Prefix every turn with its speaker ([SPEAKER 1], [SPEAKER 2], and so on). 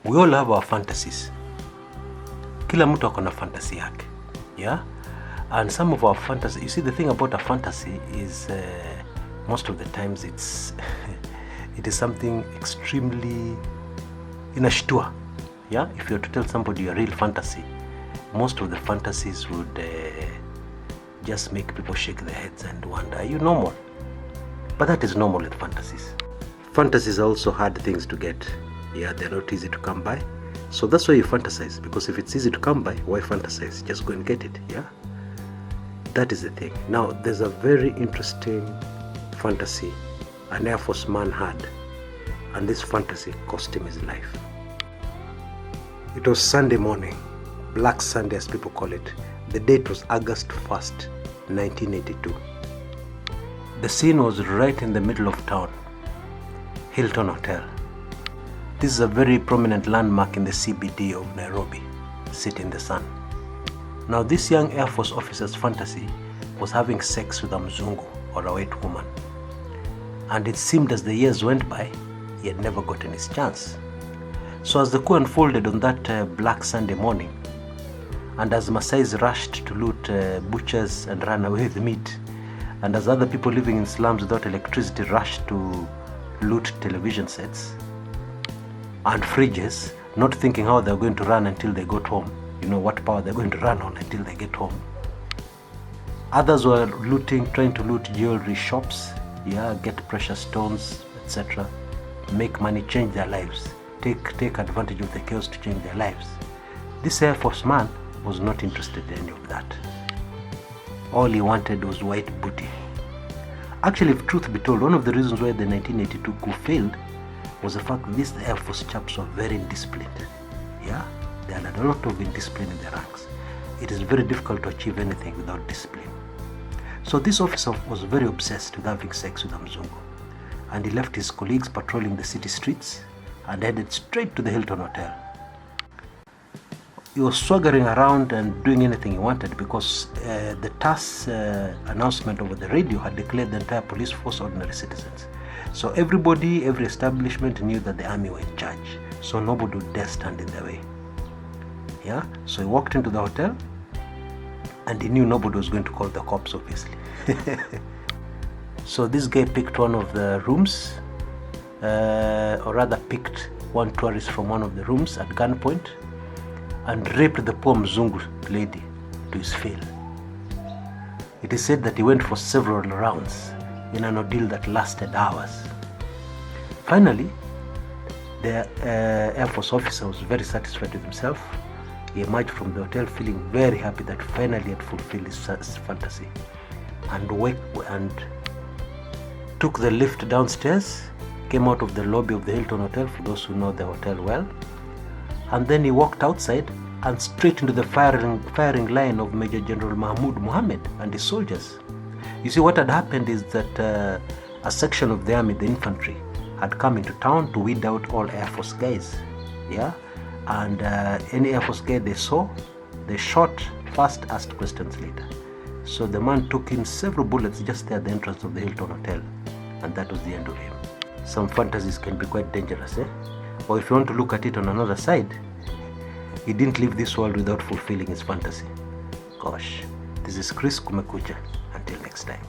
[SPEAKER 1] We all have our fantasies. Kila mtu akona fantasy yake. Yeah? And some of our fantasy, you see, the thing about a fantasy is most of the times it is something extremely inashtua. Yeah? If you were to tell somebody a real fantasy, most of the fantasies would just make people shake their heads and wonder, are you normal? But that is normal with fantasies. Fantasies are also hard things to get. Yeah, they're not easy to come by. So that's why you fantasize, because if it's easy to come by, why fantasize? Just go and get it, yeah? That is the thing. Now, there's a very interesting fantasy an Air Force man had, and this fantasy cost him his life. It was Sunday morning, Black Sunday as people call it. The date was August 1st, 1982. The scene was right in the middle of town, Hilton Hotel. This is a very prominent landmark in the CBD of Nairobi, City in the Sun. Now, this young Air Force officer's fantasy was having sex with a mzungu, or a white woman. And it seemed as the years went by, he had never gotten his chance. So as the coup unfolded on that Black Sunday morning, and as Maasais rushed to loot butchers and run away with meat, and as other people living in slums without electricity rushed to loot television sets and fridges, not thinking how they're going to run until they got home, you know what power they're going to run on until they get home. Others were looting, trying to loot jewelry shops, yeah, get precious stones, etc. Make money, change their lives, take advantage of the chaos to change their lives. This Air Force man was not interested in any of that. All he wanted was white booty. Actually, if truth be told, one of the reasons why the 1982 coup failed was the fact that these Air Force chaps were very indisciplined. Yeah, they had a lot of indiscipline in their ranks. It is very difficult to achieve anything without discipline. So this officer was very obsessed with having sex with a mzungu, and he left his colleagues patrolling the city streets and headed straight to the Hilton Hotel. He was swaggering around and doing anything he wanted because the TASS announcement over the radio had declared the entire police force ordinary citizens. So everybody, every establishment knew that the army were in charge. So nobody would dare stand in their way. Yeah? So he walked into the hotel and he knew nobody was going to call the cops, obviously. So this guy picked one of the rooms, or rather picked one tourist from one of the rooms at gunpoint and raped the poor Mzungu lady to his fill. It is said that he went for several rounds in an ordeal that lasted hours. Finally, the Air Force officer was very satisfied with himself. He emerged from the hotel feeling very happy that finally he had fulfilled his fantasy, and took the lift downstairs, came out of the lobby of the Hilton Hotel, for those who know the hotel well, and then he walked outside and straight into the firing line of Major General Mahmoud Mohammed and his soldiers. You see, what had happened is that a section of the army, the infantry, had come into town to weed out all Air Force guys. Yeah? And any Air Force guy they saw, they shot first, asked questions later. So the man took in several bullets just there at the entrance of the Hilton Hotel, and that was the end of him. Some fantasies can be quite dangerous, eh? Or if you want to look at it on another side, he didn't leave this world without fulfilling his fantasy. Gosh, this is Chris Kumekucha. Until next time.